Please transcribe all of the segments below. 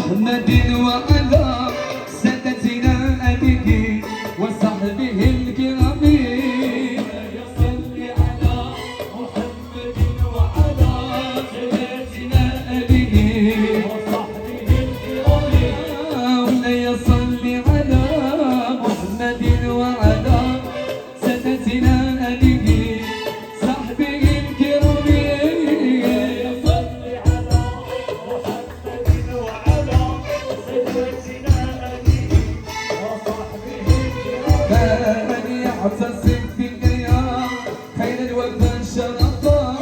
محمد وعلى سادتنا أبيه وصحبه الكرام صل على محمد وعلى سادتنا أبيه وصحبه الكرام ولا صل على محمد وعلى سادتنا أبيه صحبه الكرام اعتصم فيك يا خير الوفا شرفا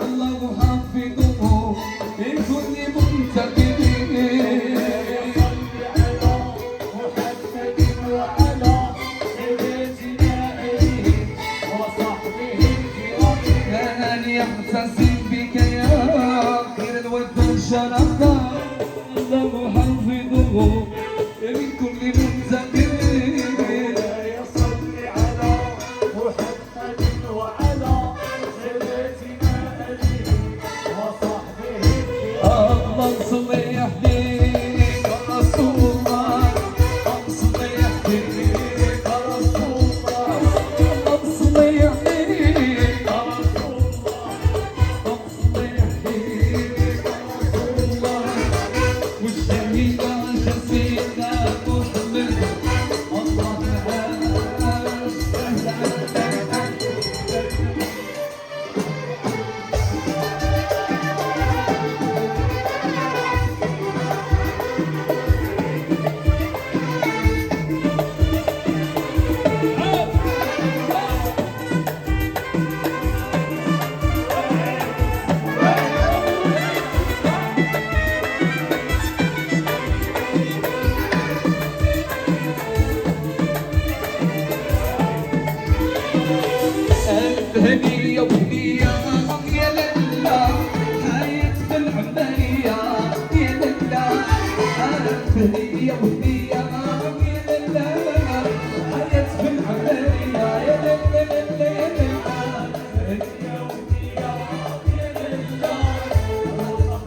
الله حافظه من كل منتقم صل على محمد وعلى سيدنا أبيه وصحبه الكرام يعتصم بك يا خير الوفا شرفا الله حافظه من كل منتقم هنية وهنية يا للا حياة بالعملية يا للا هنية وهنية يا للا حياة بالعملية يا للا للا يا للا هنية وهنية يا للا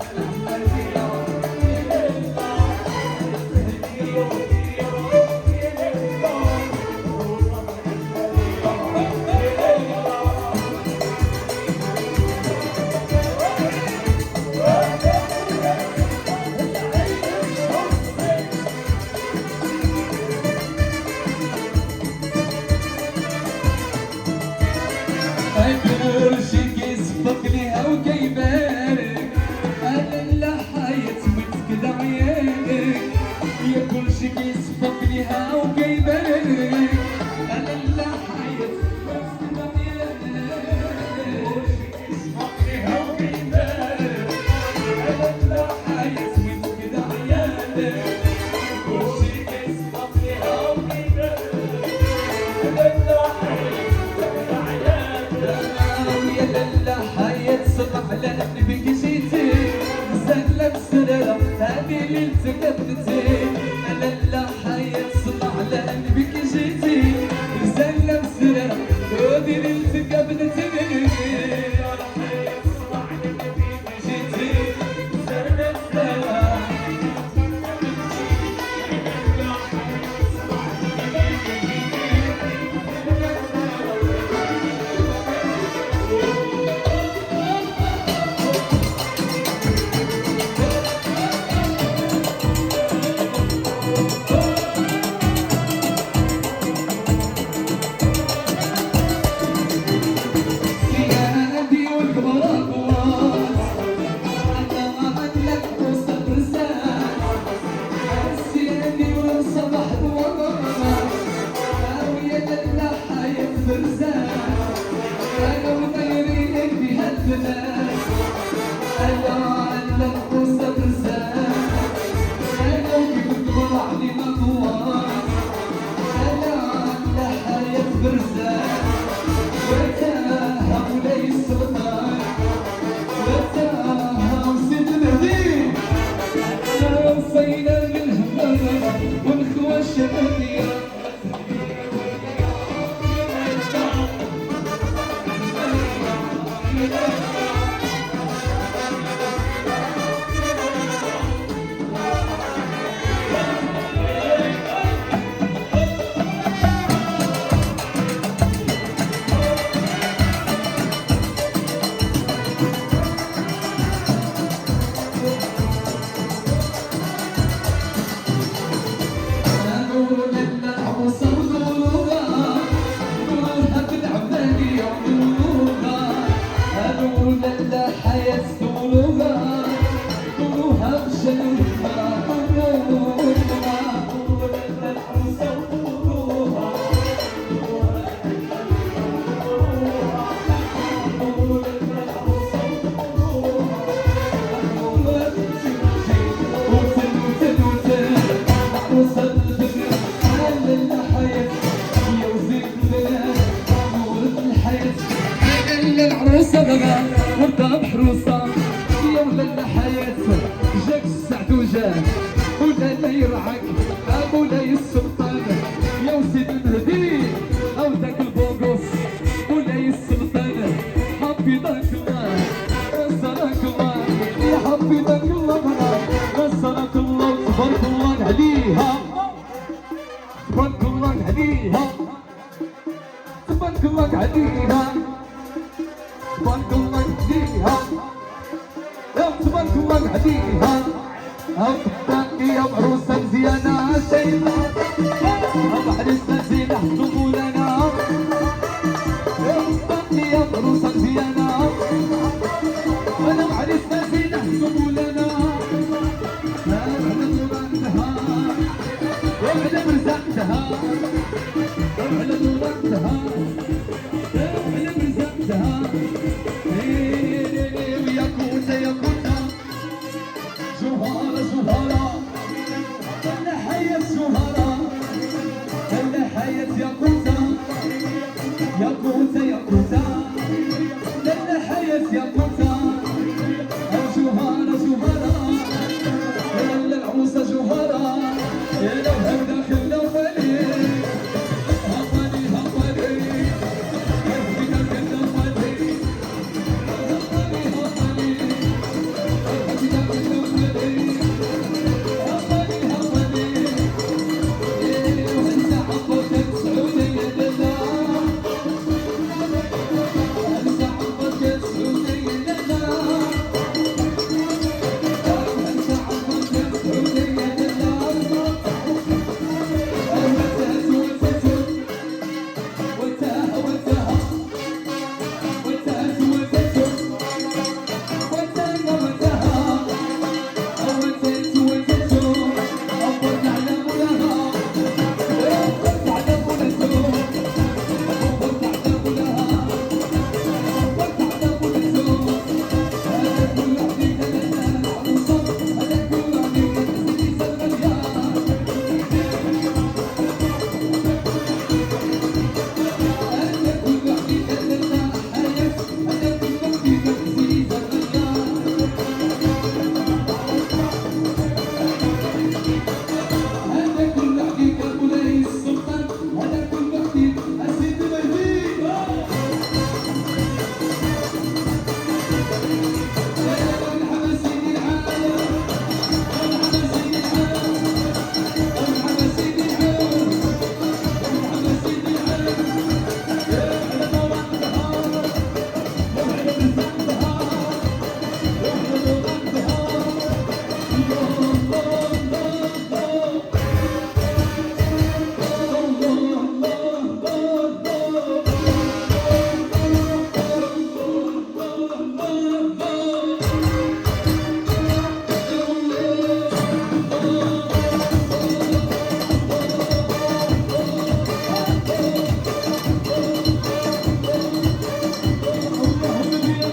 بالعملية يا للا هنية وهنية يا للا كل شي كيصفق ليها وكيبارك انا لا حياة متكد عيالك يا كل شي كيصفق ليها وكيبارك انا لا حياة متكد عيالك كيصفق ليها وكيبارك انا لا حياة متكد عيالك كل شي كيصفق ليها وكيبارك انا لا حياة يا للا حياة صدق على قلبك جيتي زهلة بسرارة هذه ليلتك ابنتي يا للا حياة صدق على قلبك جيتي زهلة بسرارة هذه ليلتك ابنتي مولاي يرعاك مولاي السلطان يا وسيد المهدي او ذاك البوغوس مولاي السلطان حفظك الله نصرك الله يا حفظك الله نصرك الله تبارك الله عليها تبارك الله عليها تبارك الله عليها تبارك الله عليها تبارك الله عليها أفضل يا عروسة مزيانة سيدة وحرسنا زينة احسبوا لنا أفضل يا عروسة مزيانة أنا وحرسنا زينة احسبوا لنا أنا مرزقتها وأنا مرزقتها